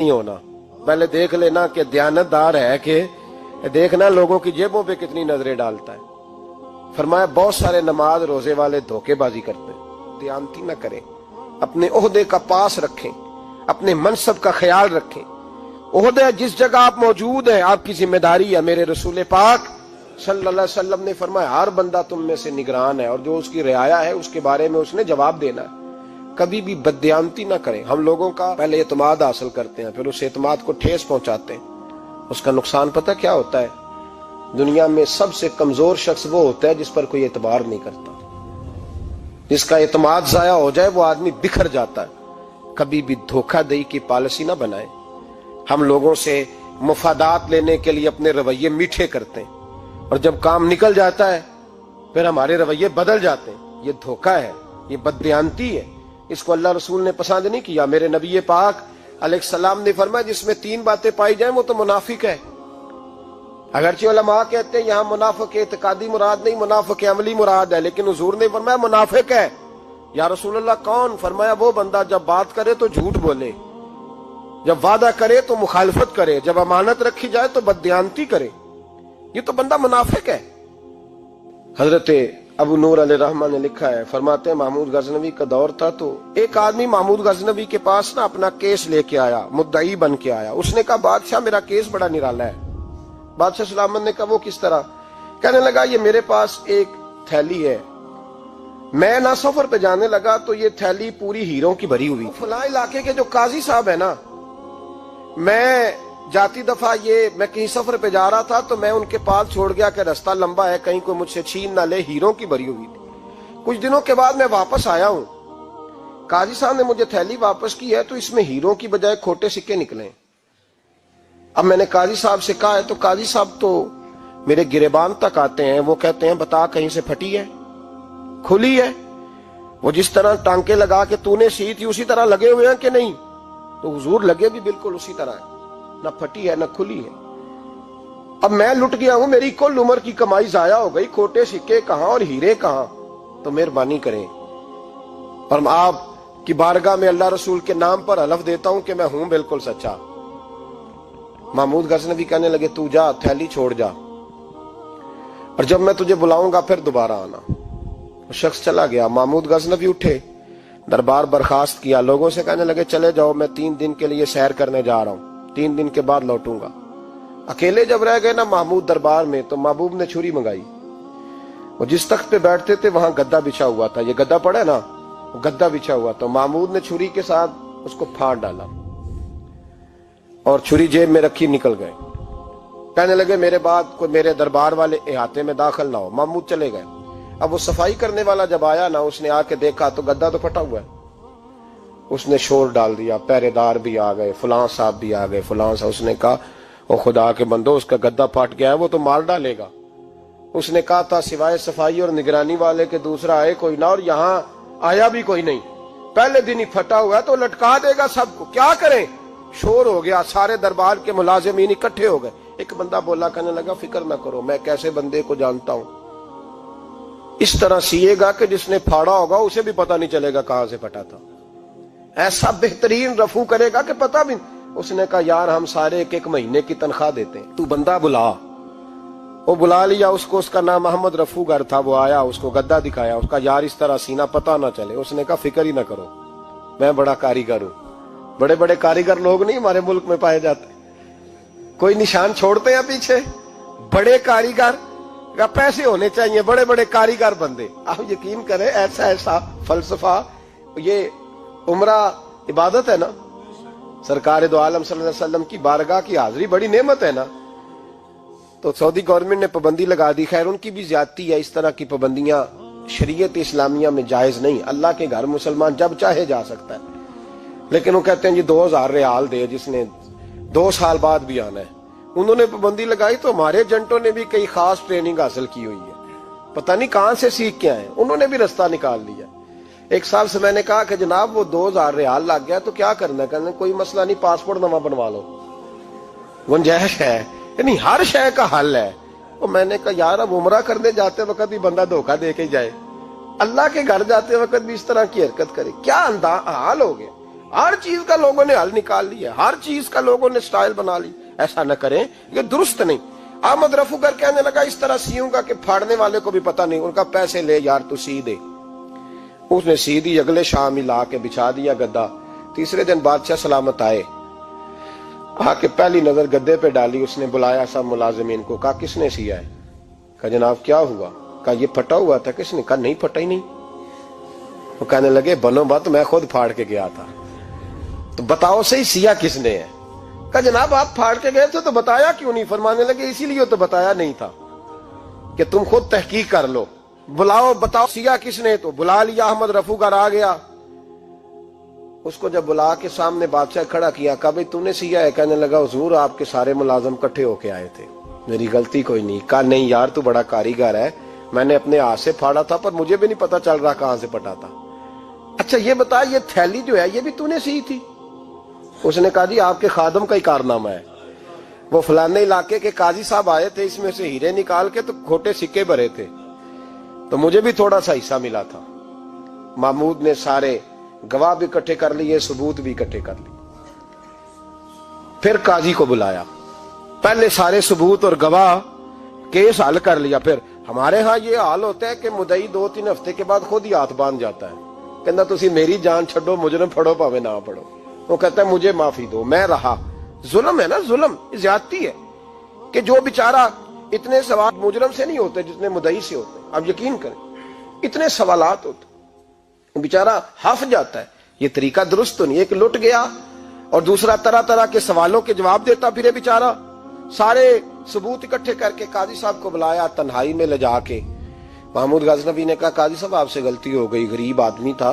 नहीं होना। पहले देख लेना कि दयानतदार है कि देखना लोगों की जेबों पे कितनी नजरें डालता है। फरमाया बहुत सारे नमाज रोजे वाले धोखेबाजी करते हैं, दयानती न करें, अपने ओहदे का पास रखें, अपने मनसब का ख्याल रखें। ओहदे जिस जगह आप मौजूद हैं आपकी जिम्मेदारी है। मेरे रसूल पाक सल्लल्लाहु अलैहि वसल्लम ने फरमाया हर बंदा तुम में से निगरान है और जो उसकी रियाया है उसके बारे में उसने जवाब देना है। कभी भी बददयानती ना करें। हम लोगों का पहले एतमाद हासिल करते हैं, फिर उस एतमाद को ठेस पहुंचाते हैं। उसका नुकसान पता क्या होता है? दुनिया में सबसे कमजोर शख्स वो होता है जिस पर कोई एतबार नहीं करता। जिसका एतमाद जाया हो जाए वो आदमी बिखर जाता है। कभी भी धोखाधड़ी की पॉलिसी ना बनाए। हम लोगों से मुफादात लेने के लिए अपने रवैये मीठे करते हैं और जब काम निकल जाता है फिर हमारे रवैये बदल जाते हैं। ये धोखा है, ये बददयानती है। इसको अल्लाह रसूल ने पसंद नहीं किया। मेरे नबी पाक अलैहिस्सलाम ने फरमाया जिसमें तीन बातें पाई जाएं वो तो मुनाफिक है। अगरचे उलमा कहते हैं यहाँ मुनाफिक इत्कादी मुराद नहीं, मुनाफिक अमली मुराद है, लेकिन हुजूर ने फरमाया मुनाफिक है। या रसूलुल्लाह कौन? फरमाया वो बंदा जब बात करे तो झूठ बोले, जब वादा करे तो मुखालफत करे, जब अमानत रखी जाए तो बददयानती करे। ये तो बंदा मुनाफिक है। हजरत अबू नूर अलैहिर्रहमान ने लिखा है, फरमाते हैं महमूद गजनवी का दौर था तो एक आदमी महमूद गजनवी के पास ना अपना केस लेके आया, मुद्दई बन के आया। उसने कहा बादशाह मेरा केस बड़ा निराला है। बादशाह सलामत ने कहा वो किस तरह? कहने लगा ये मेरे पास एक थैली है, मैं ना सफर पे जाने लगा तो ये थैली पूरी हीरों की भरी हुई। फलां इलाके के जो काजी साहब है ना, मैं जाती दफा मैं कहीं सफर पे जा रहा था तो मैं उनके पास छोड़ गया कि रास्ता लंबा है, कहीं कोई मुझसे छीन ना ले, हीरों की भरी हुई थी। कुछ दिनों के बाद मैं वापस आया हूं, काजी साहब ने मुझे थैली वापस की है तो इसमें हीरों की बजाय खोटे सिक्के निकले। अब मैंने काजी साहब से कहा है तो काजी साहब तो मेरे गिरेबान तक आते हैं, वो कहते हैं बता कहीं से फटी है, खुली है? वो जिस तरह टांके लगा के तूने सी थी उसी तरह लगे हुए हैं कि नहीं? तो हुजूर लगे भी बिल्कुल उसी तरह है, न फटी है न खुली है। अब मैं लुट गया हूं, मेरी कुल उम्र की कमाई जाया हो गई, खोटे सिक्के कहां और हीरे कहां? तो मेहरबानी करें और आप की बारगाह में अल्लाह रसूल के नाम पर हलफ देता हूं कि मैं हूं बिल्कुल सच्चा। महमूद गजनवी कहने लगे तू जा, थैली छोड़ जा और जब मैं तुझे बुलाऊंगा फिर दोबारा आना। वो शख्स चला गया। महमूद गजनवी उठे, दरबार बर्खास्त किया, लोगों से कहने लगे चले जाओ, मैं 3 दिन के लिए सैर करने जा रहा हूं, 3 दिन के बाद लौटूंगा। अकेले जब रह गए ना महमूद दरबार में तो महबूब ने छुरी मंगाई। वो जिस तख्त पे बैठते थे वहां गद्दा बिछा हुआ था, ये गद्दा पड़ा ना, वो गद्दा बिछा हुआ था। महमूद ने छुरी के साथ उसको फाड़ डाला और छुरी जेब में रखी निकल गए। कहने लगे मेरे बाद कोई मेरे दरबार वाले इहाते में दाखिल ना हो। महमूद चले गए। अब वो सफाई करने वाला जब आया ना, उसने आके देखा तो गद्दा तो फटा हुआ है। उसने शोर डाल दिया, पहरेदार भी आ गए, फलां साहब भी आ गए, फलां साहब। उसने कहा ओ खुदा के बंदो उसका गद्दा फट गया है, वो तो मार डालेगा। उसने कहा था सिवाय सफाई और निगरानी वाले के दूसरा आए कोई ना, और यहाँ आया भी कोई नहीं। पहले दिन ही फटा हुआ है तो लटका देगा सबको, क्या करें? शोर हो गया, सारे दरबार के मुलाजिमीन इकट्ठे हो गए। एक बंदा बोला, कहने लगा फिक्र ना करो, मैं कैसे बंदे को जानता हूं, इस तरह सिएगा कि जिसने फाड़ा होगा उसे भी पता नहीं चलेगा कहां से फटा था। ऐसा बेहतरीन रफू करेगा कि पता भी। उसने कहा यार हम सारे एक महीने की तनख्वाह देते हैं, तू बंदा बुला। वो बुला लिया उसको, उसका नाम मोहम्मद रफूगर था। वो आया, उसको गद्दा दिखाया, उसका यार इस तरह सीना पता ना चले। उसने कहा फिक्र ही ना करो, मैं बड़ा कारीगर हूं। बड़े बड़े कारीगर लोग नहीं हमारे मुल्क में पाए जाते, कोई निशान छोड़ते हैं पीछे? बड़े कारीगर का पैसे होने चाहिए, बड़े बड़े कारीगर बंदे। आप यकीन करें ऐसा ऐसा फलसफा, ये उम्रा इबादत है ना, सरकार दो आलम सल्लल्लाहु अलैहि वसल्लम की बारगाह की हाजिरी बड़ी नेमत है ना। तो सऊदी गवर्नमेंट ने पाबंदी लगा दी, खैर उनकी भी ज्यादती है। इस तरह की पाबंदियां शरीयत इस्लामिया में जायज नहीं। अल्लाह के घर मुसलमान जब चाहे जा सकता है, लेकिन वो कहते हैं जी 2000 रियाल दे जिसने 2 साल बाद भी आना है। उन्होंने पाबंदी लगाई तो हमारे एजेंटों ने भी कई खास ट्रेनिंग हासिल की हुई है, पता नहीं कहां से सीख के आए, उन्होंने भी रास्ता निकाल लिया। एक साहब से मैंने कहा कि जनाब वो 2000 रियाल लग गया तो क्या करना? कहने कोई मसला नहीं, पासपोर्ट नवा बनवा लो, गुंजाइश है। यानी हर शय का हल है। तो मैंने कहा यार अब उमरा करने जाते वक्त भी बंदा धोखा दे के जाए, अल्लाह के घर जाते वक्त भी इस तरह की हरकत करे, क्या हाल हो गया? हर चीज का लोगों ने हल निकाल लिया, हर चीज का लोगों ने स्टाइल बना ली। ऐसा न करें, ये दुरुस्त नहीं। अहमद रफूगर कहने लगा इस तरह सीऊंगा कि फाड़ने वाले को भी पता नहीं। उनका पैसे ले यार, तू सी दे। उसने सी दी, अगले शाम ही ला के बिछा दिया गद्दा। तीसरे दिन बादशाह सलामत आए, आके पहली नजर गद्दे पे डाली। उसने बुलाया सब मुलाजिमीन को, कहा किसने सिया है? कहा जनाब क्या हुआ? कहा ये फटा हुआ था। किसने? कहा नहीं फटा ही नहीं। वो कहने लगे बनो बात, मैं खुद फाड़ के गया था। तो बताओ सही सिया किसने है? कहा जनाब आप फाड़ के गए थे तो बताया क्यों नहीं? फरमाने लगे इसीलिए तो बताया नहीं था कि तुम खुद तहकीक कर लो। बुलाओ, बताओ सिया किसने? तो बुला लिया। अहमद रफूगर आ गया। उसको जब बुला के सामने बादशाह खड़ा किया, कहा भाई तूने सिया है? कहने लगा हुजूर आपके सारे मुलाजम इकट्ठे होके आए थे, मेरी गलती कोई नहीं। कहा नहीं यार तू बड़ा कारीगर है, मैंने अपने हाथ से फाड़ा था पर मुझे भी नहीं पता चल रहा कहां से फटा था। अच्छा ये बता, ये थैली जो है ये भी तूने सी थी? उसने कहा जी आपके खादम का ही कारनामा है। वो फलाने इलाके के काजी साहब आए थे, इसमें से हीरे निकाल के तो खोटे सिक्के भरे थे, तो मुझे भी थोड़ा सा हिस्सा मिला था। महमूद ने सारे गवाह भी इकट्ठे कर लिए, सबूत भी इकट्ठे कर लिए। फिर काजी को बुलाया, पहले सारे सबूत और गवाह केस हल कर लिया। फिर हमारे यहाँ ये हाल होता है कि मुदई 2-3 हफ्ते के बाद खुद ही हाथ बांध जाता है, कहता तुसी मेरी जान छड़ो, मुजरम फड़ो भावे ना पड़ो। वो कहता है मुझे माफी दो, मैं रहा। जुल्म है ना, जुल्म ज्यादती है कि जो बेचारा इतने सवाल मुजरम से नहीं होते जितने मुदई से होते। आप यकीन करें इतने सवालात होते, बेचारा हफ जाता है। ये तरीका दुरुस्त तो नहीं है कि लुट गया और दूसरा तरह तरह के सवालों के जवाब देता फिरे बेचारा। सारे सबूत इकट्ठे करके काजी साहब को बुलाया, तन्हाई में ले जाके। महमूद गजनवी ने कहा काजी साहब आपसे गलती हो गई, गरीब आदमी था,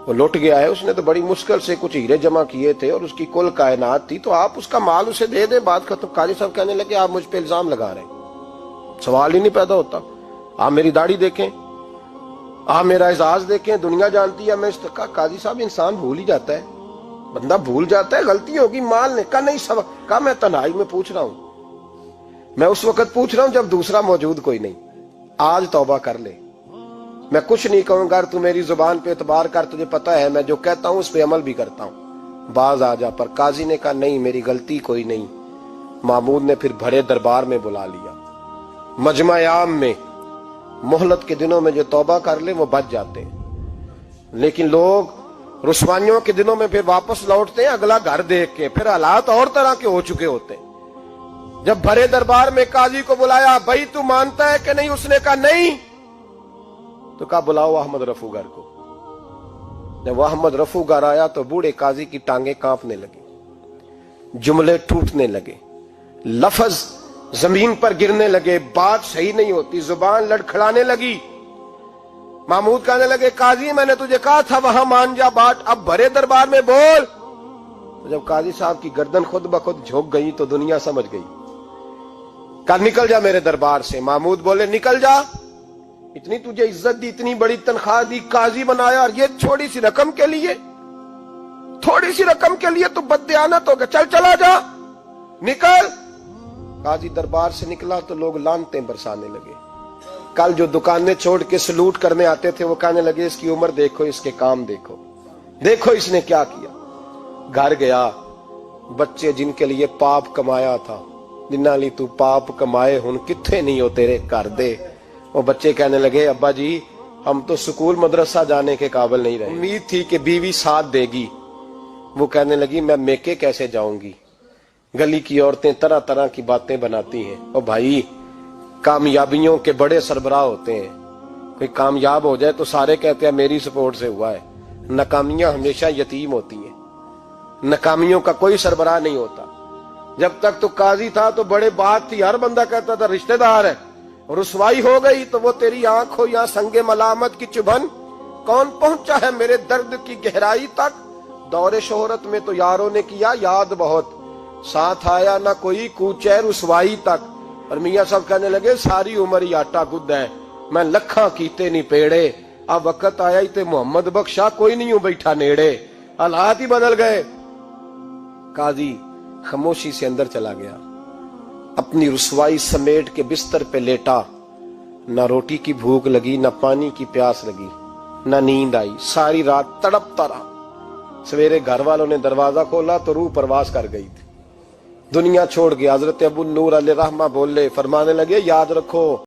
वो लुट गया है, उसने तो बड़ी मुश्किल से कुछ हीरे जमा किए थे और उसकी कुल कायनात थी, तो आप उसका माल उसे दे दे, बात खत्म। काजी साहब कहने लगे आप मुझ पे इल्जाम लगा रहे हैं, सवाल ही नहीं पैदा होता। आप मेरी दाढ़ी देखें, आप मेरा एजाज देखें, दुनिया जानती है मैं इस का। काजी साहब इंसान भूल ही जाता है, बंदा भूल जाता है, गलती होगी। माल ने कहा नहीं सब, कहा मैं तन्हाई में पूछ रहा हूं, मैं उस वक्त पूछ रहा हूं जब दूसरा मौजूद कोई नहीं। आज तौबा कर ले, मैं कुछ नहीं कहूंगा, तू मेरी जुबान पे एतबार कर, तुझे पता है मैं जो कहता हूं उस पे अमल भी करता हूं, बाज आ जा। पर काजी ने कहा नहीं मेरी गलती कोई नहीं। महमूद ने फिर बड़े दरबार में बुला लिया, मजमा-ए-आम में। मोहलत के दिनों में जो तौबा कर ले वो बच जाते हैं, लेकिन लोग रुस्वानियों के दिनों में फिर वापस लौटते हैं अगला घर देख के, फिर हालात और तरह के हो चुके होते हैं। जब भरे दरबार में काजी को बुलाया, भाई तू मानता है कि नहीं? उसने कहा नहीं। तो कहा बुलाओ अहमद रफूगर को। जब अहमद रफूगर आया तो बूढ़े काजी की टांगे कांपने लगी, जुमले टूटने लगे, लफ्ज जमीन पर गिरने लगे, बात सही नहीं होती, जुबान लड़खड़ाने लगी। महमूद कहने लगे काजी मैंने तुझे कहा था वहां मान जा बात, अब भरे दरबार में बोल। तो जब काजी साहब की गर्दन खुद ब खुद झुक गई तो दुनिया समझ गई। कहा निकल जा मेरे दरबार से। महमूद बोले निकल जा, इतनी तुझे इज्जत दी, इतनी बड़ी तनख्वाह दी, काजी बनाया, और ये छोटी सी रकम के लिए, थोड़ी सी रकम के लिए तू बददियानत हो गया, चल चला जा, निकल। काजी दरबार से निकला तो लोग लानतें बरसाने लगे। कल जो दुकानें छोड़ के सलूट करने आते थे वो कहने लगे इसकी उम्र देखो, इसके काम देखो, देखो इसने क्या किया। घर गया, बच्चे जिनके लिए पाप कमाया था, जिन्ना ली तू पाप कमाए हुन किथे नहीं हो तेरे घर दे। वो बच्चे कहने लगे अब्बा जी हम तो स्कूल मदरसा जाने के काबिल नहीं रहे, उम्मीद थी कि बीवी साथ देगी। वो कहने लगी मैं मेके कैसे जाऊंगी, गली की औरतें तरह तरह की बातें बनाती हैं। और भाई कामयाबियों के बड़े सरबराह होते हैं, कोई कामयाब हो जाए तो सारे कहते हैं मेरी सपोर्ट से हुआ है। नाकामियां हमेशा यतीम होती हैं, नाकामियों का कोई सरबराह नहीं होता। जब तक तो काजी था तो बड़े बात थी, हर बंदा कहता था रिश्तेदार है। रुसवाई हो गई तो वो तेरी आंख हो या संगे मलामत की चुभन, कौन पहुंचा है मेरे दर्द की गहराई तक। दौरे शोहरत में तो यारों ने किया याद बहुत, साथ आया ना कोई कूचे रुसवाई तक। और मियां साहब कहने लगे सारी उम्र ही आटा गुद है, मैं लखा कीते नहीं पेड़े, अब वक्त आया ही ते मोहम्मद बख्शा कोई नहीं हूं बैठा नेड़े। हालात ही बदल गए। काजी खामोशी से अंदर चला गया, अपनी रुसवाई समेट के बिस्तर पे लेटा। ना रोटी की भूख लगी, ना पानी की प्यास लगी, ना नींद आई, सारी रात तड़पता रहा। सवेरे घर वालों ने दरवाजा खोला तो रूह परवास कर गई थी, दुनिया छोड़ गया। हजरत अबू नूर अलैहि रहमा बोले, फरमाने लगे याद रखो